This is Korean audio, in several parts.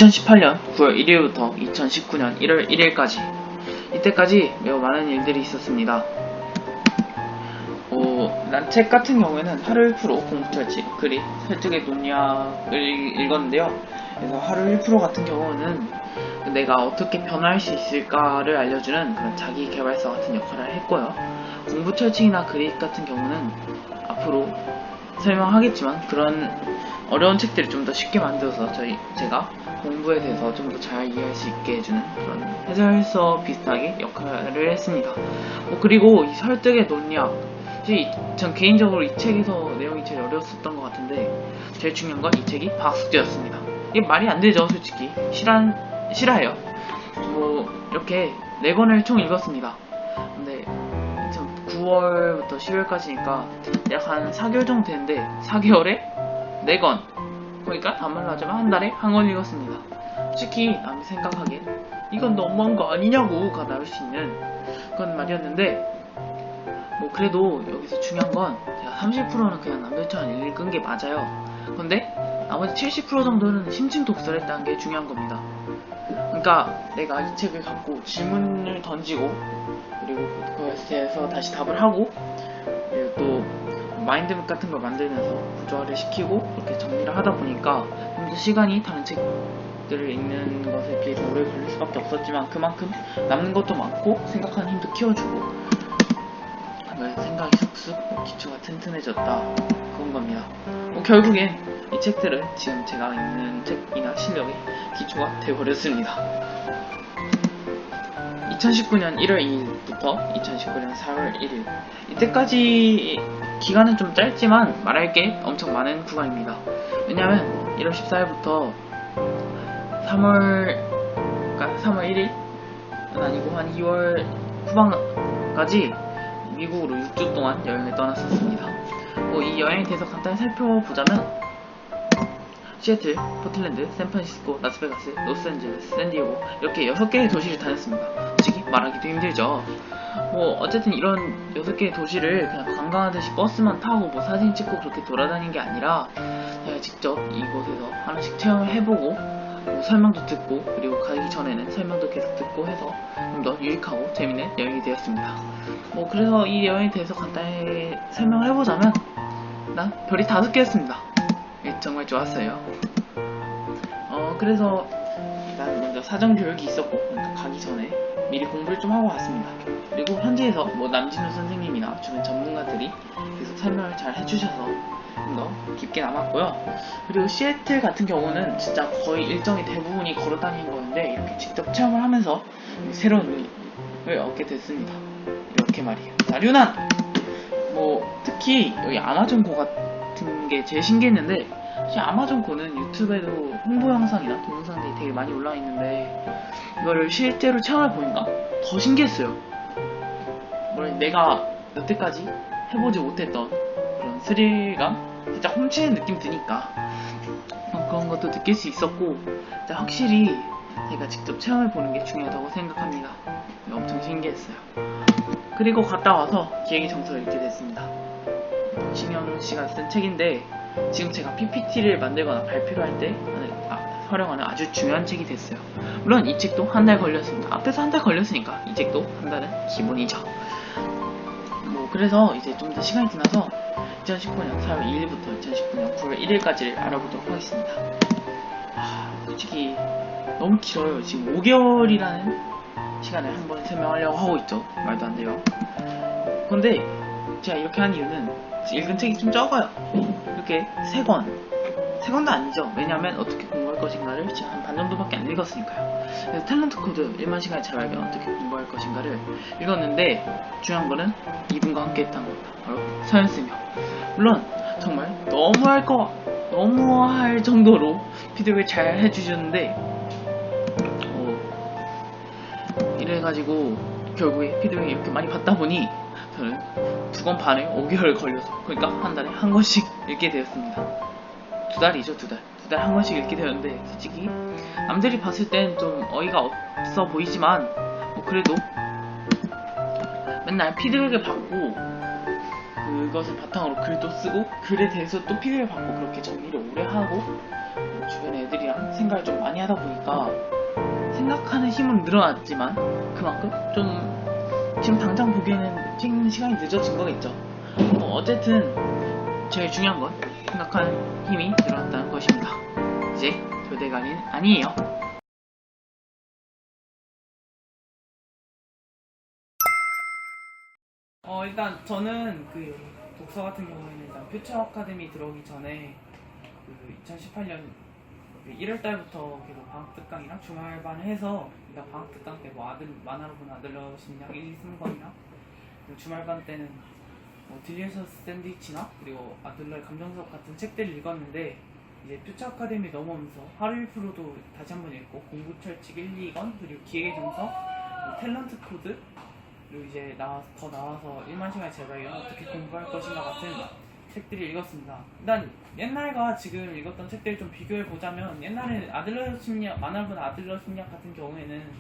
2018년 9월 1일부터 2019년 1월 1일까지 이때까지 매우 많은 일들이 있었습니다. 난 책 같은 경우에는 하루 1% 공부철칙, 그리 설득의 논리학을 읽었는데요. 그래서 하루 1% 같은 경우는 내가 어떻게 변화할 수 있을까를 알려주는 그런 자기 개발서 같은 역할을 했고요. 공부철칙이나 그릿 같은 경우는 앞으로 설명하겠지만 그런 어려운 책들을 좀 더 쉽게 만들어서 제가 공부에 대해서 좀 더 잘 이해할 수 있게 해주는 그런 해설서 비슷하게 역할을 했습니다. 그리고 이 설득의 논리학, 전 개인적으로 이 책에서 내용이 제일 어려웠었던 것 같은데 제일 중요한 건 이 책이 방학숙제였습니다. 이게 말이 안 되죠, 솔직히. 실화예요. 이렇게 4권을 총 읽었습니다. 근데 9월부터 10월까지니까 약 한 4개월 정도 됐는데 4개월에 4권, 그러니까 단말로 하자면 한 달에 1권 읽었습니다. 솔직히 남이 생각하기엔 이건 너무한 거 아니냐고가 나올 수 있는 그런 말이었는데 그래도 여기서 중요한 건 제가 30%는 그냥 남들처럼 읽은 게 맞아요. 근데 나머지 70% 정도는 심층 독서를 했다는 게 중요한 겁니다. 그러니까 내가 이 책을 갖고 질문을 던지고 그리고 그거에 대해서 다시 답을 하고 그리고 또 마인드맵 같은 걸 만들면서 구조화를 시키고 그렇게 정리를 하다 보니까 좀 더 시간이 다른 책들을 읽는 것에 비해서 오래 걸릴 수밖에 없었지만 그만큼 남는 것도 많고 생각하는 힘도 키워주고 생각이 쑥쑥 기초가 튼튼해졌다, 그런 겁니다. 결국엔 이 책들은 지금 제가 읽는 책이나 실력의 기초가 되어버렸습니다. 2019년 1월 2일부터 2019년 4월 1일 이때까지 기간은 좀 짧지만 말할 게 엄청 많은 구간입니다. 왜냐하면 1월 14일부터 3월 1일은 아니고 한 2월 후반까지 미국으로 6주 동안 여행을 떠났었습니다. 이 여행에 대해서 간단히 살펴보자면 시애틀, 포틀랜드, 샌프란시스코, 라스베가스, 로스앤젤레스, 샌디에고 이렇게 6개의 도시를 다녔습니다. 솔직히 말하기도 힘들죠. 어쨌든 이런 6개의 도시를 그냥 관광하듯이 버스만 타고 사진 찍고 그렇게 돌아다닌 게 아니라 제가 직접 이곳에서 하나씩 체험을 해보고 설명도 듣고 그리고 가기 전에는 설명도 계속 듣고 해서 좀 더 유익하고 재밌는 여행이 되었습니다. 그래서 이 여행에 대해서 간단히 설명을 해보자면 난 별이 5개였습니다. 정말 좋았어요. 그래서 일단 먼저 사전교육이 있었고 가기 전에 미리 공부를 좀 하고 왔습니다. 그리고 현지에서 남진우 선생님이나 주변 전문가들이 계속 설명을 잘 해주셔서 좀 더 깊게 남았고요. 그리고 시애틀 같은 경우는 진짜 거의 일정의 대부분이 걸어 다니는 거였는데 이렇게 직접 체험을 하면서 새로운 의미를 얻게 됐습니다. 이렇게 말이에요. 자, 류난! 특히 여기 아마존고 같은 게 제일 신기했는데 사실 아마존고는 유튜브에도 홍보 영상이나 동영상들이 되게 많이 올라와 있는데 이거를 실제로 체험해 보니까 더 신기했어요. 내가 여태까지 해보지 못했던 그런 스릴감, 살짝 훔치는 느낌 드니까 그런 것도 느낄 수 있었고 확실히 제가 직접 체험해 보는 게 중요하다고 생각합니다. 엄청 신기했어요. 그리고 갔다 와서 기획의 정서를 읽게 됐습니다. 신영 씨가 쓴 책인데 지금 제가 PPT를 만들거나 발표를 할 때 활용하는 아주 중요한 책이 됐어요. 물론 이 책도 한 달 걸렸습니다. 앞에서 한 달 걸렸으니까 이 책도 한 달은 기본이죠. 그래서 이제 좀 더 시간이 지나서 2019년 4월 2일부터 2019년 9월 1일까지를 알아보도록 하겠습니다. 솔직히 너무 길어요. 지금 5개월이라는 시간을 한번 설명하려고 하고 있죠. 말도 안 돼요. 근데 제가 이렇게 한 이유는 읽은 책이 좀 적어요. 이렇게 3권도 아니죠. 왜냐면 어떻게 공부할 것인가를 지금 한 반 정도밖에 안 읽었으니까요. 그래서 탤런트 코드 1만 시간의 자발견 어떻게 공부할 것인가를 읽었는데 중요한 거는 이분과 함께 했던 겁니다. 바로 서현승이요. 물론 정말 너무할 정도로 피드백을 잘 해주셨는데 이래가지고 결국에 피드백을 이렇게 많이 받다 보니 저는 2권 반에 5개월 걸려서 그러니까 한 달에 1권씩 읽게 되었습니다. 2달이죠, 2달. 2달에 1권씩 읽게 되었는데 솔직히 남들이 봤을 땐 좀 어이가 없어 보이지만 그래도 맨날 피드백을 받고 그것을 바탕으로 글도 쓰고 글에 대해서 또 피드백을 받고 그렇게 정리를 오래 하고 주변 애들이랑 생각을 좀 많이 하다 보니까 생각하는 힘은 늘어났지만 그만큼 좀 지금 당장 보기에는 찍는 시간이 늦어진 거겠죠. 뭐 어쨌든 제일 중요한 건 생각하는 힘이 늘어났다는 것입니다. 이제 교대관인 아니에요. 일단 저는 그 독서 같은 경우에는 일단 퓨처 아카데미 들어오기 전에 그 2018년 1월달부터 계속 방학 특강이랑 주말반을 해서, 그러니까 방학 특강 때 뭐 만화로 본 아들러 심리학 1, 2, 3권이나 주말반 때는 뭐 딜리셔스 샌드위치나 그리고 아들러의 감정수업 같은 책들을 읽었는데, 이제 퓨처 아카데미 넘어오면서 하루 1%도 다시 한번 읽고, 공부철칙 1, 2권, 그리고 기획의 정서, 뭐 탤런트 코드, 그리고 이제 더 나와서 1만 시간의 재발견, 어떻게 공부할 것인가 같은 책들을 읽었습니다. 일단 옛날과 지금 읽었던 책들을 좀 비교해 보자면, 옛날에 아들러 심리학, 만화본 아들러 심리학 같은 경우에는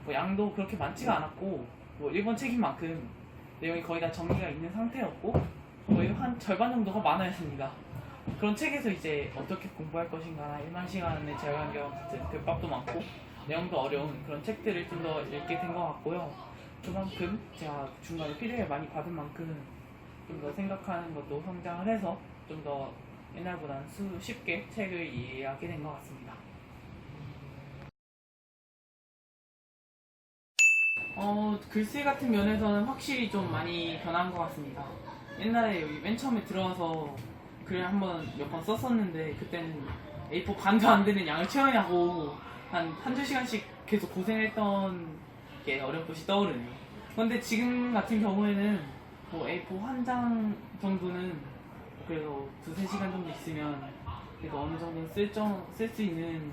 뭐 양도 그렇게 많지가 않았고, 뭐 일본 책인 만큼 내용이 거의 다 정리가 있는 상태였고, 거의 한 절반 정도가 만화였습니다. 그런 책에서 이제 어떻게 공부할 것인가, 1만 시간의 재발견 같은 글밥도 많고 내용도 어려운 그런 책들을 좀 더 읽게 된 것 같고요. 그만큼 제가 중간에 피드백을 많이 받은 만큼 좀 더 생각하는 것도 성장을 해서 좀 더 옛날보다는 쉽게 책을 이해하게 된 것 같습니다. 글씨 같은 면에서는 확실히 좀 많이 변한 것 같습니다. 옛날에 여기 맨 처음에 들어와서 글을 몇 번 썼었는데, 그때는 A4 반도 안 되는 양을 채우냐고 한두 시간씩 계속 고생했던 게 어렴풋이 떠오르네요. 그런데 지금 같은 경우에는 뭐 A4 한 장 정도는 그래도 2-3시간 정도 있으면 그래도 어느 정도는 쓸 수 있는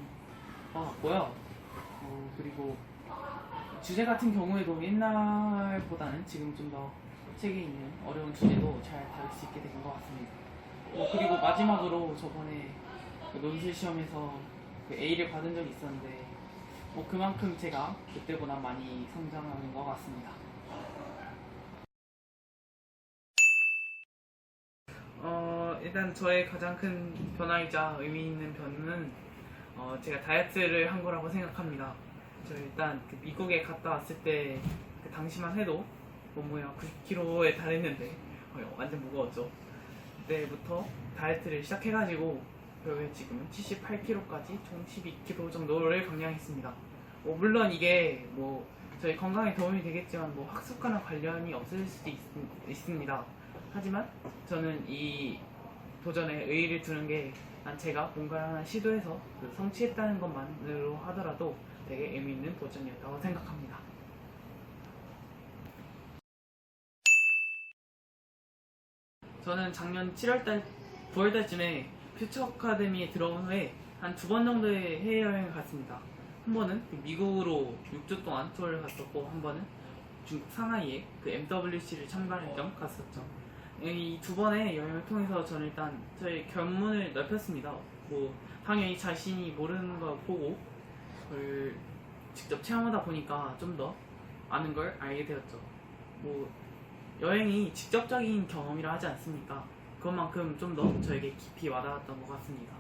것 같고요. 그리고 주제 같은 경우에도 옛날보다는 지금 좀 더 책에 있는 어려운 주제도 잘 다룰 수 있게 된 것 같습니다. 그리고 마지막으로 저번에 그 논술 시험에서 그 A를 받은 적이 있었는데, 그만큼 제가 그때보다 많이 성장하는 것 같습니다. 일단 저의 가장 큰 변화이자 의미 있는 변화는 제가 다이어트를 한 거라고 생각합니다. 저 일단 그 미국에 갔다 왔을 때 그 당시만 해도 몸무게가 90kg에 달했는데 완전 무거웠죠. 그때부터 다이어트를 시작해가지고 결국에 지금은 78kg까지 총 12kg 정도를 감량했습니다. 물론 이게 저희 건강에 도움이 되겠지만 학습과는 관련이 없을 수도 있습니다. 하지만 저는 이 도전에 의의를 두는 게, 난 제가 뭔가를 하나 시도해서 성취했다는 것만으로 하더라도 되게 의미 있는 도전이었다고 생각합니다. 저는 작년 9월달쯤에 퓨처 아카데미에 들어온 후에 한 2번 정도의 해외여행을 갔습니다. 한 번은 미국으로 6주 동안 투어를 갔었고, 한 번은 중국 상하이에 그 MWC를 참가할 겸 갔었죠. 이 2번의 여행을 통해서 저는 일단 저의 견문을 넓혔습니다. 당연히 자신이 모르는 걸 보고 그걸 직접 체험하다 보니까 좀 더 많은 걸 알게 되었죠. 여행이 직접적인 경험이라 하지 않습니까? 그것만큼 좀 더 저에게 깊이 와닿았던 것 같습니다.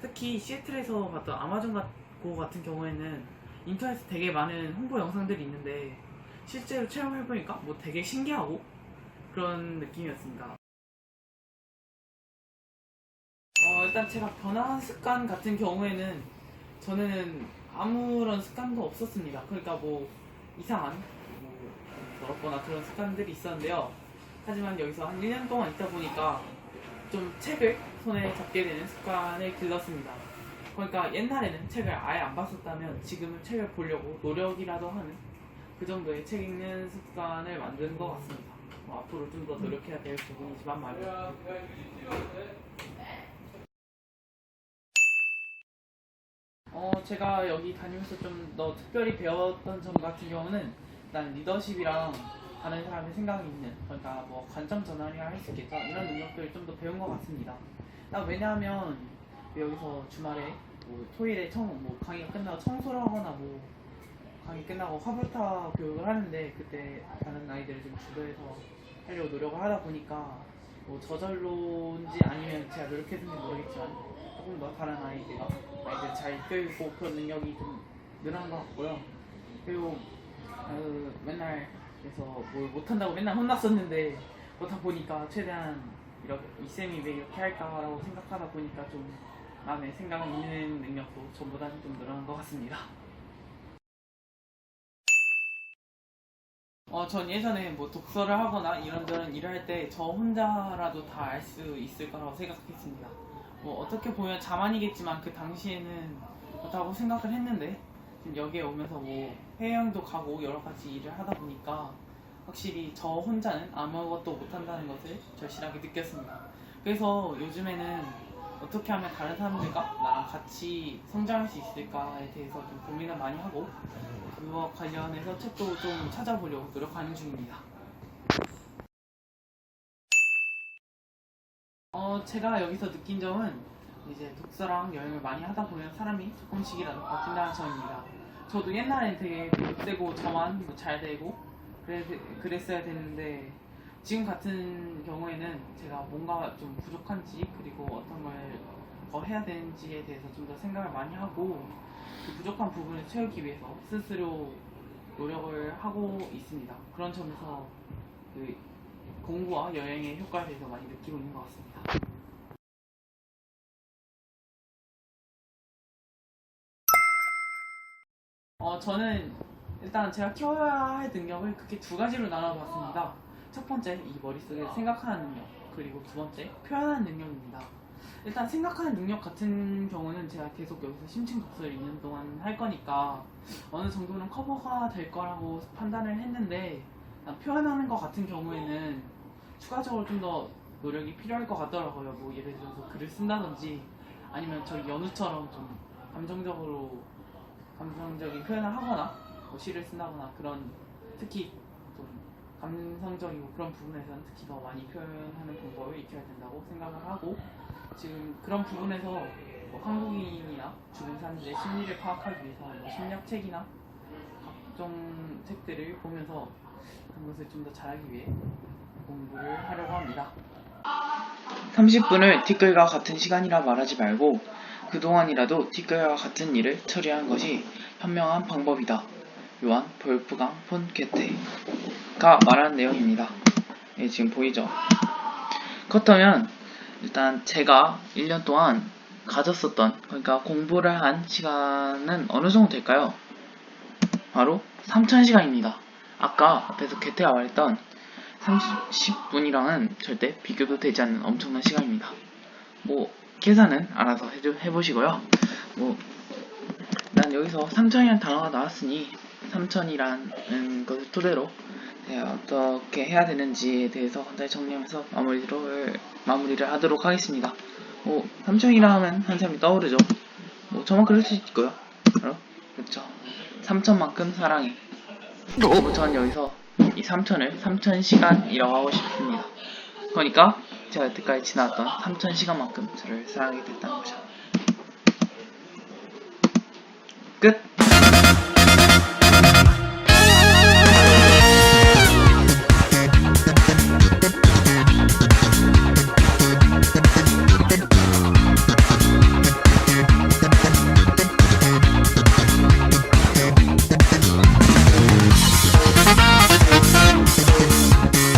특히 시애틀에서 봤던 아마존 고 같은 경우에는 인터넷에 되게 많은 홍보 영상들이 있는데, 실제로 체험해보니까 되게 신기하고 그런 느낌이었습니다. 일단 제가 변화한 습관 같은 경우에는 저는 아무런 습관도 없었습니다. 그러니까 이상한 더럽거나 그런 습관들이 있었는데요. 하지만 여기서 한 1년 동안 있다 보니까 좀 책을 손에 잡게 되는 습관을 길렀습니다. 그러니까 옛날에는 책을 아예 안 봤었다면 지금은 책을 보려고 노력이라도 하는 그 정도의 책 읽는 습관을 만든 것 같습니다. 앞으로 좀 더 노력해야 될 부분이지만 말이에요. 제가 여기 다니면서 좀 더 특별히 배웠던 점 같은 경우는, 일단 리더십이랑 다른 사람의 생각이 있는, 그러니까 관점 전환이라 할 수 있겠죠. 이런 능력들을 좀 더 배운 것 같습니다. 왜냐하면 여기서 주말에 토요일에 강의가 끝나고 청소를 하거나 강의 끝나고 화불타 교육을 하는데, 그때 다른 아이들을 좀 주도해서 하려고 노력을 하다 보니까 저절로인지 아니면 제가 노력했는지 모르겠지만 조금 더 다른 아이들을 잘 끌고 그런 능력이 좀 늘어난 것 같고요. 그리고 맨날 그래서 뭘 못한다고 맨날 혼났었는데 그렇다 보니까 최대한 이렇게 이쌤이 왜 이렇게 할까라고 생각하다 보니까 좀 마음에 생각 있는 능력도 전보다는 좀 늘어난 것 같습니다. 전 예전에 뭐 독서를 하거나 이런저런 일을 할 때 저 혼자라도 다 알 수 있을 거라고 생각했습니다. 뭐 어떻게 보면 자만이겠지만 그 당시에는 그렇다고 생각을 했는데 지금 여기에 오면서 뭐 해외여행도 가고 여러 가지 일을 하다 보니까 확실히 저 혼자는 아무것도 못한다는 것을 절실하게 느꼈습니다. 그래서 요즘에는 어떻게 하면 다른 사람들과 나랑 같이 성장할 수 있을까에 대해서 좀 고민을 많이 하고 그와 관련해서 책도 좀 찾아보려고 노력하는 중입니다. 제가 여기서 느낀 점은 이제 독서랑 여행을 많이 하다 보면 사람이 조금씩이라도 바뀐다는 점입니다. 저도 옛날엔 되게 못되고 저만 잘 되고 그랬어야 되는데 지금 같은 경우에는 제가 뭔가 좀 부족한지 그리고 어떤 걸 더 해야 되는지에 대해서 좀 더 생각을 많이 하고 그 부족한 부분을 채우기 위해서 스스로 노력을 하고 있습니다. 그런 점에서 그 공부와 여행의 효과에 대해서 많이 느끼고 있는 것 같습니다. 저는 일단 제가 키워야 할 능력을 크게 두 가지로 나눠봤습니다. 첫 번째, 이 머릿속에 생각하는 능력, 그리고 두 번째, 표현하는 능력입니다. 일단 생각하는 능력 같은 경우는 제가 계속 여기서 심층 독서를 2년 동안 할 거니까 어느 정도는 커버가 될 거라고 판단을 했는데 표현하는 것 같은 경우에는 추가적으로 좀 더 노력이 필요할 것 같더라고요. 뭐 예를 들어서 글을 쓴다든지 아니면 저희 연우처럼 좀 감정적인 표현을 하거나 뭐 시를 쓴다거나 그런 특히 좀 감성적이고 그런 부분에서는 특히 더 많이 표현하는 방법을 익혀야 된다고 생각을 하고 지금 그런 부분에서 뭐 한국인이나 주변 사람들의 심리를 파악하기 위해서 뭐 심리학책이나 각종 책들을 보면서 그런 것을 좀 더 잘하기 위해 공부를 하려고 합니다. 30분을 티끌과 같은 시간이라 말하지 말고 그동안이라도 티끌과 같은 일을 처리하는 것이 현명한 방법이다. 요한 볼프강 폰 게테가 말하는 내용입니다. 예, 지금 보이죠? 그렇다면 일단 제가 1년 동안 가졌었던 그러니까 공부를 한 시간은 어느 정도 될까요? 바로 3000시간입니다. 아까 앞에서 게테가 말했던 30분이랑은 절대 비교도 되지 않는 엄청난 시간입니다. 뭐 계산은 알아서 해보시고요. 뭐 난 여기서 3000이라는 단어가 나왔으니 3000이라는 것을 토대로 제가 어떻게 해야 되는지에 대해서 간단히 정리하면서 마무리를 하도록 하겠습니다. 뭐 3000이라 하면 한 사람이 떠오르죠. 뭐 저만 그럴 수 있고요. 그렇죠. 3000만큼 사랑해. 뭐 전 여기서 이 3000을 3000시간이라고 하고 싶습니다. 그러니까 제가 여태까지 지나왔던 3000시간만큼 저를 사랑하게 됐다는 거죠. 끝!